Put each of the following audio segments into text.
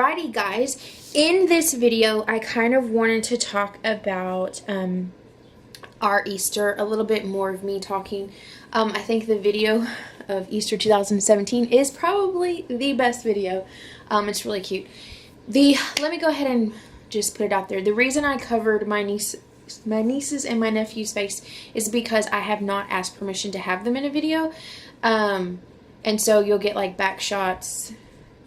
Alrighty guys, in this video I kind of wanted to talk about our Easter, a little bit more of me talking. I think the video of Easter 2017 is probably the best video. It's really cute. Let me go ahead and just put it out there. The reason I covered my nieces and my nephew's face is because I have not asked permission to have them in a video. And so you'll get like back shots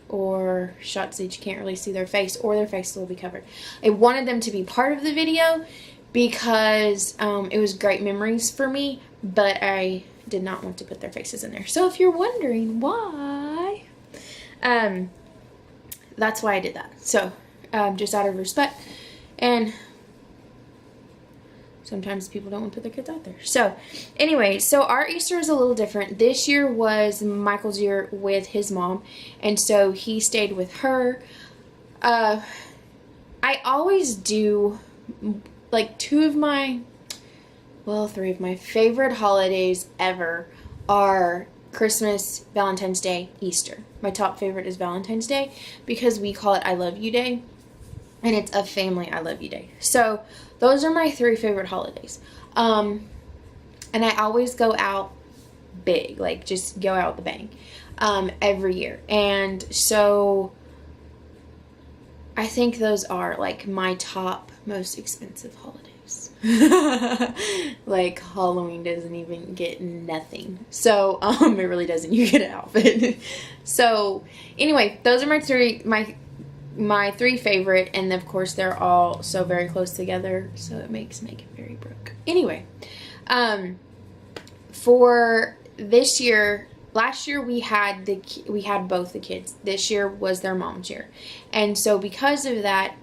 or shots that you can't really see their face, or their face will be covered. I wanted them to be part of the video because it was great memories for me, but I did not want to put their faces in there. So if you're wondering why, that's why I did that. So just out of respect, and sometimes people don't want to put their kids out there. So anyway, so our Easter is a little different. This year was Michael's year with his mom, and so he stayed with her. I always do like three of my favorite holidays ever are Christmas, Valentine's Day, Easter. My top favorite is Valentine's Day because we call it I Love You Day, and it's a family I Love You Day. So those are my three favorite holidays. And I always go out big, like just go out with a bang every year. And so I think those are like my top most expensive holidays. Like Halloween doesn't even get nothing. So it really doesn't. You get an outfit. So anyway, those are my three favorite, and of course they're all so very close together, so it makes it very broke. Anyway, for this year, last year we had both the kids. This year was their mom's year, and so because of that,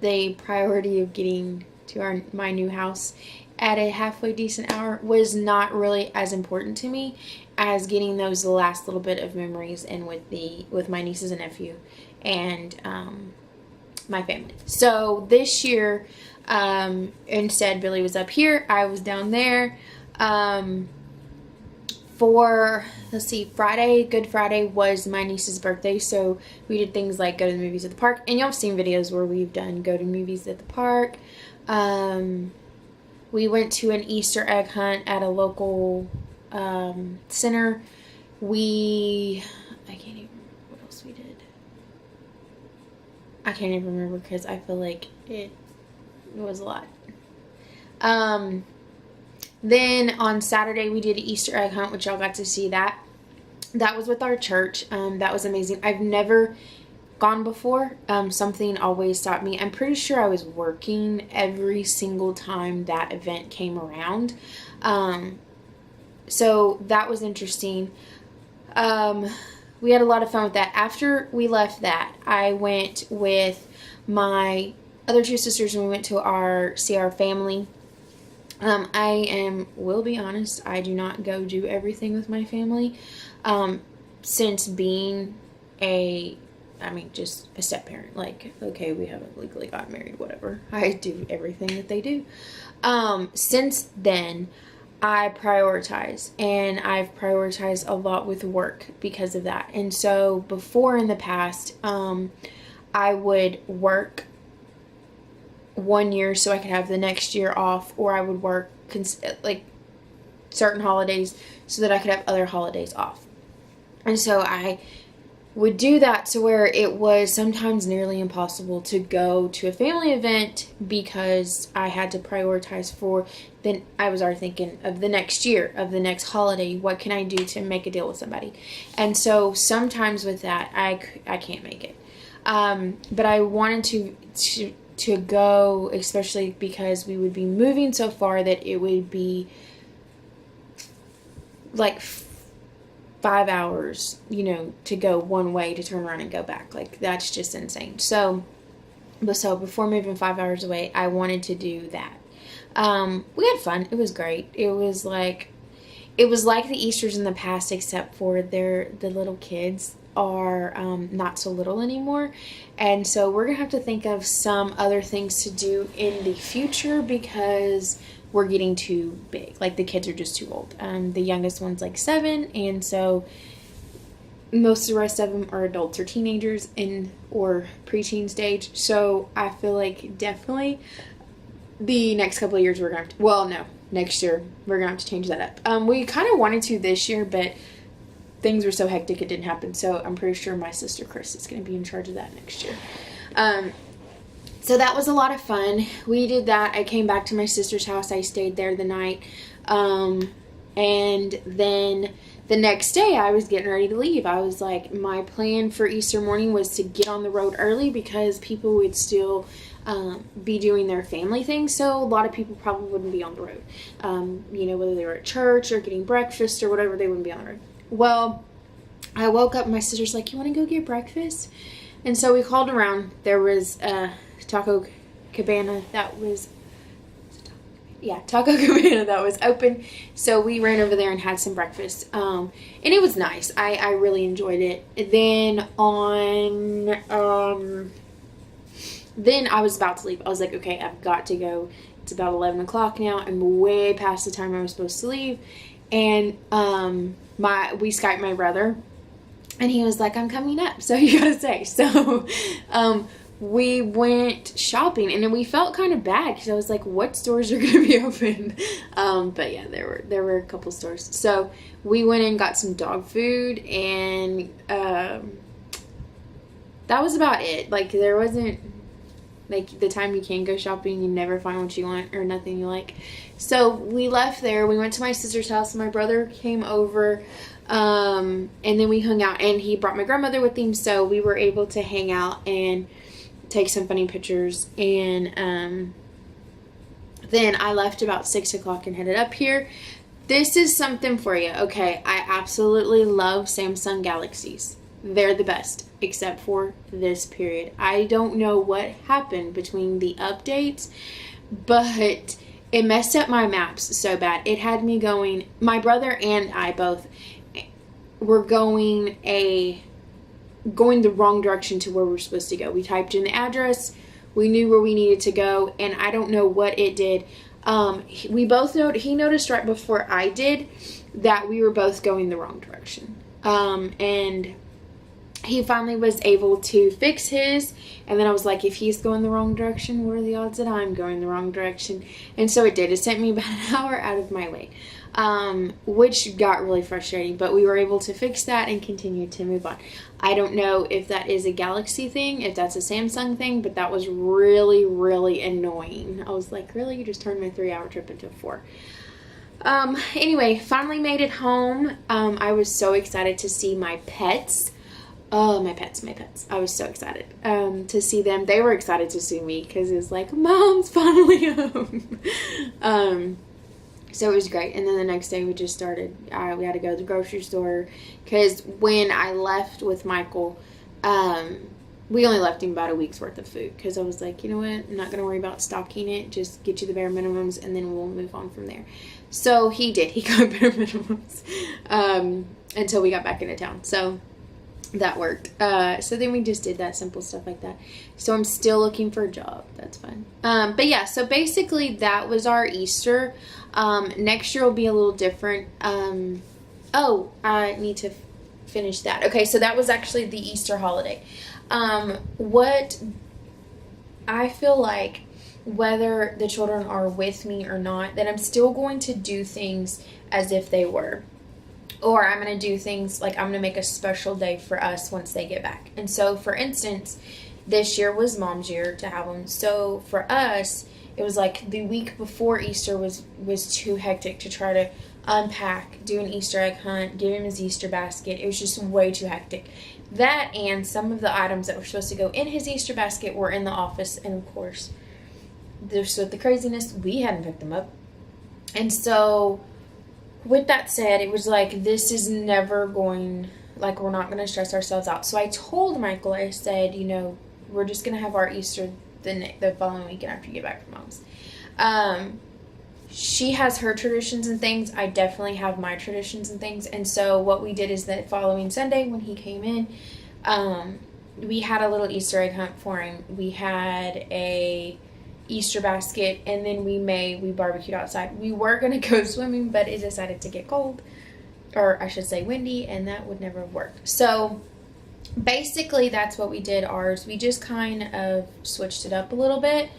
the priority of getting to my new house at a halfway decent hour was not really as important to me as getting those last little bit of memories in with my nieces and nephew and my family. So this year, instead Billy was up here, I was down there. For, let's see, Good Friday was my niece's birthday, so we did things like go to the movies at the park, and y'all have seen videos where we've done go to movies at the park. We went to an Easter egg hunt at a local center. I can't even remember what else we did. I can't even remember because I feel like it was a lot. Then on Saturday we did an Easter egg hunt, which y'all got to see that. That was with our church. That was amazing. I've never gone before. Something always stopped me. I'm pretty sure I was working every single time that event came around. So that was interesting. We had a lot of fun with that. After we left that, I went with my other two sisters and we went to see our family. Will be honest, I do not go do everything with my family. Since being just a step parent. Like, okay, we haven't legally got married, whatever. I do everything that they do. Since then, I prioritize, and I've prioritized a lot with work because of that. And so before, in the past, I would work 1 year so I could have the next year off, or I would work like certain holidays so that I could have other holidays off. And so I would do that to where it was sometimes nearly impossible to go to a family event because I had to prioritize for then. I was already thinking of the next year, of the next holiday. What can I do to make a deal with somebody? And so sometimes with that, I can't make it. But I wanted to go, especially because we would be moving so far that it would be like 5 hours, to go one way to turn around and go back. Like, that's just insane. So before moving 5 hours away, I wanted to do that. We had fun. It was great. It was like the Easters in the past, except for the little kids are not so little anymore. And so we're gonna have to think of some other things to do in the future because we're getting too big. Like, the kids are just too old. The youngest one's like 7, and so most of the rest of them are adults or teenagers or preteen stage. So I feel like definitely the next couple of years we're going to have to, well, no, next year we're going to have to change that up. We kind of wanted to this year, but things were so hectic it didn't happen. So I'm pretty sure my sister Chris is going to be in charge of that next year. So that was a lot of fun. We did that. I came back to my sister's house. I stayed there the night. And then the next day I was getting ready to leave. I was like, my plan for Easter morning was to get on the road early because people would still be doing their family things. So a lot of people probably wouldn't be on the road. Whether they were at church or getting breakfast or whatever, they wouldn't be on the road. Well, I woke up and my sister's like, you want to go get breakfast? And so we called around. There was Taco Cabana that was open. So we ran over there and had some breakfast. And it was nice. I really enjoyed it. Then then I was about to leave. I was like, okay, I've got to go. It's about 11 o'clock now. I'm way past the time I was supposed to leave. And we Skyped my brother. And he was like, I'm coming up, so you gotta stay. So we went shopping, and then we felt kind of bad because I was like, what stores are gonna be open? But yeah, there were a couple stores. So we went and got some dog food, and that was about it. Like, there wasn't, like, the time you can go shopping, you never find what you want or nothing you like. So we left there. We went to my sister's house. My brother came over. And then we hung out, and he brought my grandmother with him, so we were able to hang out and take some funny pictures. And then I left about 6 o'clock and headed up here. This is something for you. Okay, I absolutely love Samsung Galaxies. They're the best, except for this period. I don't know what happened between the updates, but it messed up my maps so bad. It had me going, my brother and I both were going the wrong direction to where we're supposed to go. We typed in the address, we knew where we needed to go, and I don't know what it did. We both he noticed right before I did that we were both going the wrong direction. And he finally was able to fix his, and then I was like, if he's going the wrong direction, what are the odds that I'm going the wrong direction? And so it did. It sent me about an hour out of my way, which got really frustrating, but we were able to fix that and continue to move on. I don't know if that is a Galaxy thing, if that's a Samsung thing, but that was really, really annoying. I was like, really? You just turned my 3-hour trip into a 4. Anyway, finally made it home. I was so excited to see my pets. Oh, my pets. I was so excited to see them. They were excited to see me because it was like, Mom's finally home. So it was great. And then the next day we just started, we had to go to the grocery store because when I left with Michael, we only left him about a week's worth of food because I was like, you know what, I'm not going to worry about stocking it. Just get you the bare minimums and then we'll move on from there. So he did. He got bare minimums until we got back into town. So that worked. So then we just did that simple stuff like that. So I'm still looking for a job. That's fun. But yeah, so basically that was our Easter. Next year will be a little different. Oh, I need to finish that. Okay, so that was actually the Easter holiday. What I feel like, whether the children are with me or not, that I'm still going to do things as if they were. Or I'm going to do things like I'm going to make a special day for us once they get back. And so, for instance, this year was Mom's year to have them. So for us, it was like the week before Easter was too hectic to try to unpack, do an Easter egg hunt, give him his Easter basket. It was just way too hectic. That and some of the items that were supposed to go in his Easter basket were in the office. And of course, just with the craziness, we hadn't picked them up. And so, with that said, it was like, this is never going, like, we're not going to stress ourselves out. So I told Michael, I said, you know, we're just going to have our Easter the following weekend after you get back from Mom's. She has her traditions and things. I definitely have my traditions and things. And so what we did is that following Sunday when he came in, we had a little Easter egg hunt for him. We had a Easter basket, and then we barbecued outside. We were going to go swimming, but it decided to get cold. or I should say windy, and that would never have worked. So basically that's what we did ours. We just kind of switched it up a little bit,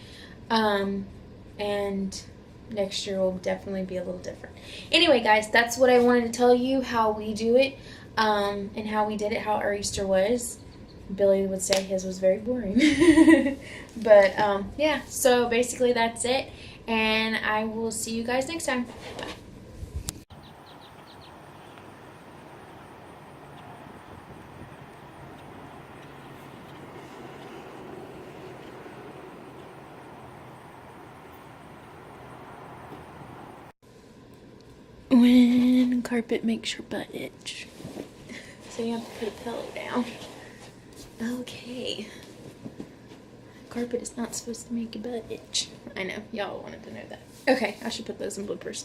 and next year will definitely be a little different. Anyway, guys, that's what I wanted to tell you, how we do it, and how we did it, how our Easter was. Billy would say his was very boring. But yeah, so basically that's it, and I will see you guys next time. Bye. When carpet makes your butt itch. So you have to put a pillow down. Okay. Carpet is not supposed to make your butt itch. I know, y'all wanted to know that. Okay, I should put those in bloopers.